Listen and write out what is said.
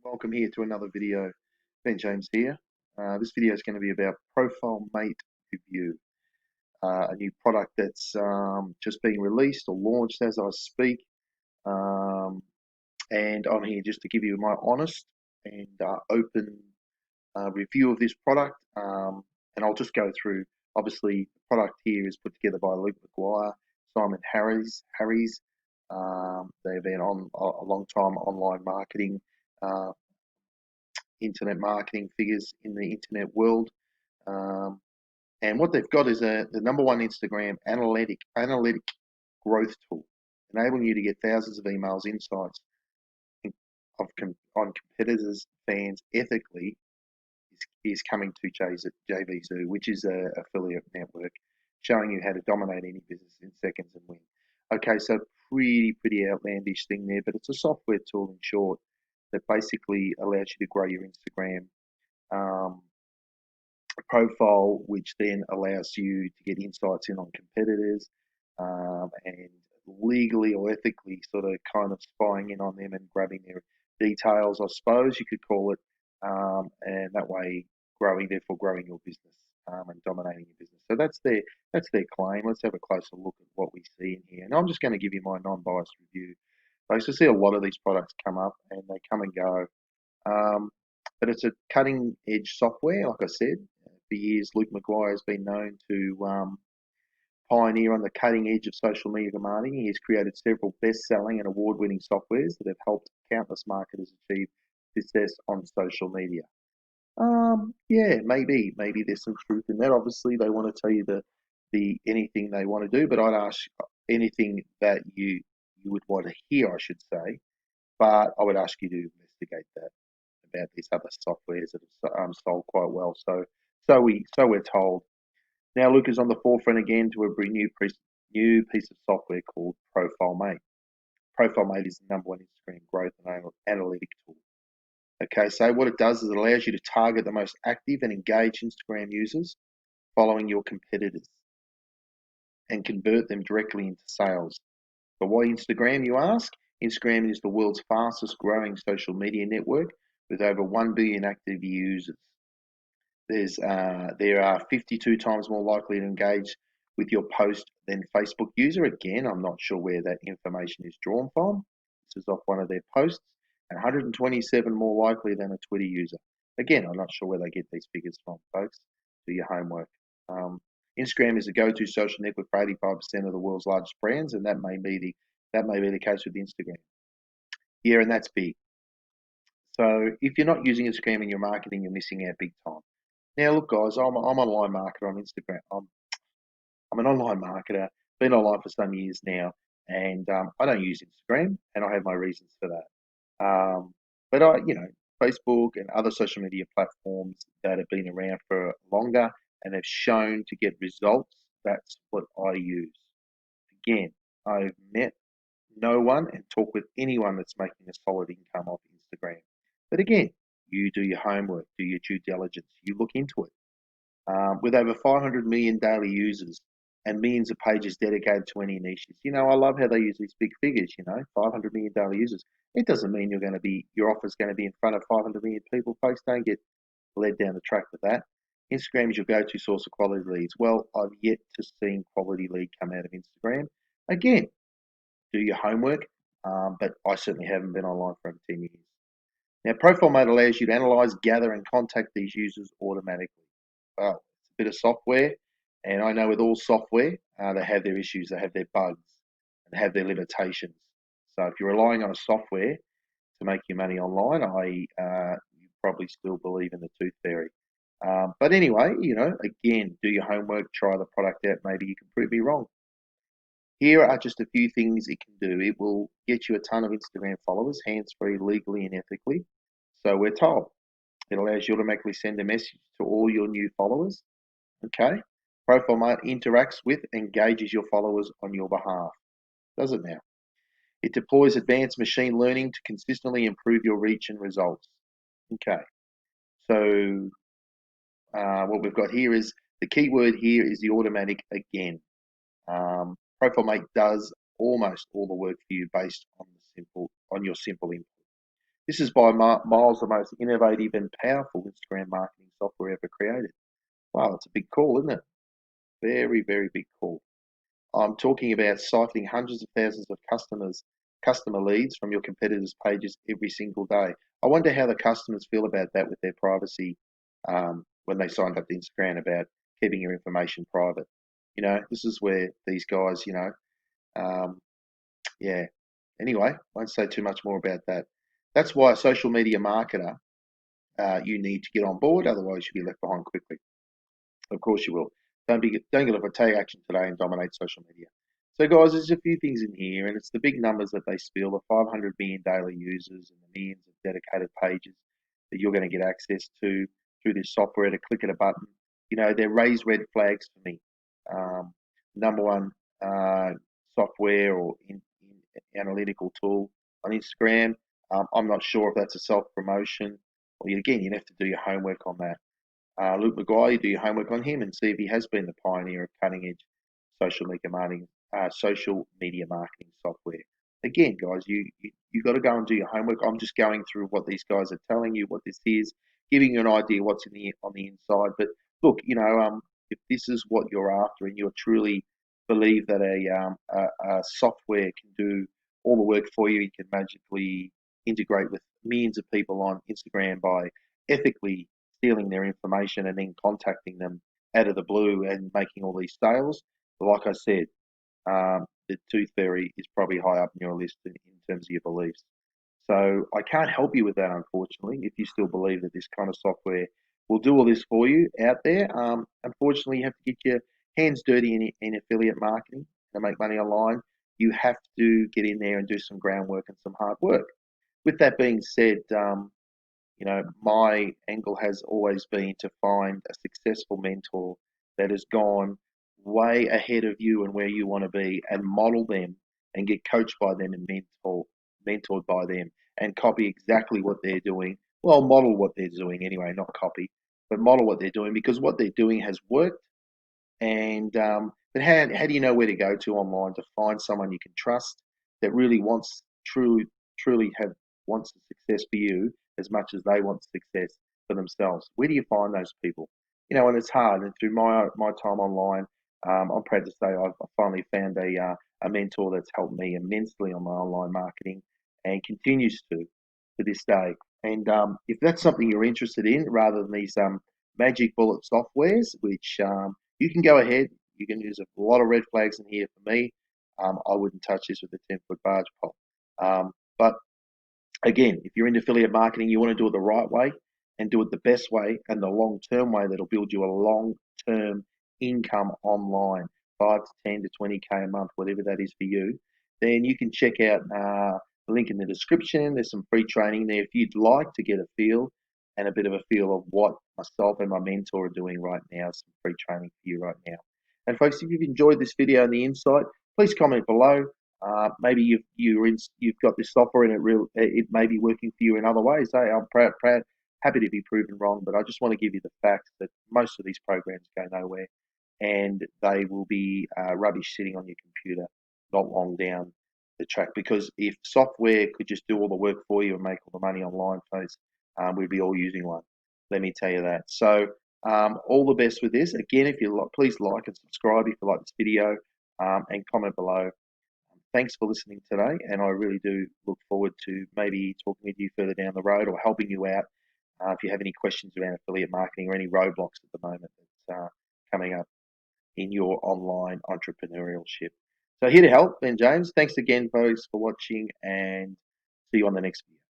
Welcome here to another video. Ben James here. This video is going to be about Profile Mate Review, a new product that's just being released or launched as I speak. Um, and I'm here just to give you my honest and open review of this product. And I'll just go through. Obviously, the product here is put together by Luke McGuire, Simon Harries. They've been on a long time online marketing. Uh, Internet marketing figures in the internet world. Um, and what they've got is the number one Instagram analytic growth tool, enabling you to get thousands of emails, insights on competitors, fans ethically. Is coming to JVZoo, which is a affiliate network, showing you how to dominate any business in seconds and win. Okay, so pretty outlandish thing there, but it's a software tool in short that basically allows you to grow your Instagram um, profile, which then allows you to get insights in on competitors and legally or ethically sort of kind of spying in on them and grabbing their details, I suppose you could call it, and that way therefore growing your business and dominating your business. So that's their claim. Let's have a closer look at what we see in here. And I'm just going to give you my non-biased review. I used to see a lot of these products come up and they come and go. But it's a cutting edge software, like I said. For years, Luke McGuire has been known to pioneer on the cutting edge of social media marketing. He has created several best selling and award winning softwares that have helped countless marketers achieve success on social media. Yeah, maybe there's some truth in that. Obviously, they want to tell you the anything they want to do, but I'd ask anything that you would want to hear, I should say. But I would ask you to investigate that about these other softwares that have sold quite well. So we're told. Now Luke is on the forefront again to a new piece of software called Profile Mate. Profile Mate is the number one Instagram growth and analytic tool. Okay, so what it does is it allows you to target the most active and engaged Instagram users following your competitors and convert them directly into sales. But why Instagram, you ask? Instagram is the world's fastest growing social media network with over 1 billion active users. There are 52 times more likely to engage with your post than Facebook user. Again, I'm not sure where that information is drawn from. This is off one of their posts. And 127 more likely than a Twitter user. Again, I'm not sure where they get these figures from, folks. Do your homework. Instagram is the go-to social network for 85% of the world's largest brands, and that may be the case with Instagram. Yeah, and that's big. So if you're not using Instagram in your marketing, you're missing out big time. Now, look, guys, I'm an online marketer on Instagram. I'm an online marketer, been online for some years now, and I don't use Instagram, and I have my reasons for that. But Facebook and other social media platforms that have been around for longer and have shown to get results, that's what I use. Again, I've met no one and talk with anyone that's making a solid income off Instagram. But again, you do your homework, do your due diligence, you look into it. With over 500 million daily users and millions of pages dedicated to any niches. I love how they use these big figures, 500 million daily users. It doesn't mean your offer's going to be in front of 500 million people. Folks, don't get led down the track with that. Instagram is your go-to source of quality leads. Well, I've yet to see quality lead come out of Instagram. Again, do your homework, but I certainly haven't been online for over 10 years. Now, Profile Mate allows you to analyze, gather, and contact these users automatically. Well, it's a bit of software, and I know with all software, they have their issues, they have their bugs, and have their limitations. So if you're relying on a software to make your money online, you probably still believe in the tooth fairy. But anyway, again, do your homework, try the product out. Maybe you can prove me wrong. Here are just a few things it can do. It will get you a ton of Instagram followers, hands-free, legally and ethically. So we're told. It allows you to automatically send a message to all your new followers. Okay. Profile Mate interacts with, engages your followers on your behalf. Does it now? It deploys advanced machine learning to consistently improve your reach and results. Okay. So what we've got here is the key word here is the automatic again. Profile Mate does almost all the work for you based on your simple input. This is by miles the most innovative and powerful Instagram marketing software ever created. Wow, that's a big call, isn't it? Very, very big call. I'm talking about siphoning hundreds of thousands of customer leads from your competitors' pages every single day. I wonder how the customers feel about that with their privacy when they signed up to Instagram about keeping your information private. This is where these guys, um, yeah. Anyway, won't say too much more about that. That's why a social media marketer, you need to get on board, otherwise you'll be left behind quickly. Of course you will. Don't get off a take action today and dominate social media. So guys, there's a few things in here, and it's the big numbers that they spill, the 500 million daily users and the millions of dedicated pages that you're going to get access to through this software to click at a button. They're raised red flags for me. Um, Number one software or analytical tool on Instagram. I'm not sure if that's a self promotion. Or again, you'd have to do your homework on that. Luke McGuire, you do your homework on him and see if he has been the pioneer of cutting edge social media marketing software. Again, guys, you got to go and do your homework. I'm just going through what these guys are telling you, what this is, giving you an idea what's on the inside. But look, if this is what you're after and you truly believe that a software can do all the work for you, you can magically integrate with millions of people on Instagram by ethically stealing their information and then contacting them out of the blue and making all these sales. But like I said, the tooth fairy is probably high up in your list in terms of your beliefs. So I can't help you with that, unfortunately, if you still believe that this kind of software will do all this for you out there. Unfortunately, you have to get your hands dirty in affiliate marketing to make money online. You have to get in there and do some groundwork and some hard work. With that being said, my angle has always been to find a successful mentor that has gone way ahead of you and where you want to be and model them and get coached by them and mentored by them and copy exactly what they're doing. Well, model what they're doing anyway, not copy, but model what they're doing because what they're doing has worked. And but how do you know where to go to online to find someone you can trust that really truly wants the success for you as much as they want success for themselves? Where do you find those people? And it's hard. And through my time online, I'm proud to say I've finally found a mentor that's helped me immensely on my online marketing and continues to this day. And if that's something you're interested in, rather than these magic bullet softwares, which you can go ahead. You can use a lot of red flags in here for me. I wouldn't touch this with a 10-foot barge pole. But again, if you're into affiliate marketing, you want to do it the right way and do it the best way and the long-term way that'll build you a long-term income online, 5 to 10 to 20K a month, whatever that is for you, then you can check out the link in the description. There's some free training there if you'd like to get a feel and a bit of a feel of what myself and my mentor are doing right now. Some free training for you right now. And folks, if you've enjoyed this video and the insight, please comment below. Maybe you've got this software and it may be working for you in other ways. Hey, I'm proud, happy to be proven wrong, but I just want to give you the facts that most of these programs go nowhere, and they will be rubbish sitting on your computer not long down the track. Because if software could just do all the work for you and make all the money online, folks, we'd be all using one. Let me tell you that. So all the best with this. Again, if you please like and subscribe if you like this video, and comment below. Thanks for listening today, and I really do look forward to maybe talking with you further down the road or helping you out if you have any questions around affiliate marketing or any roadblocks at the moment that's coming up in your online entrepreneurship. So here to help, Ben James. Thanks again, folks, for watching, and see you on the next video.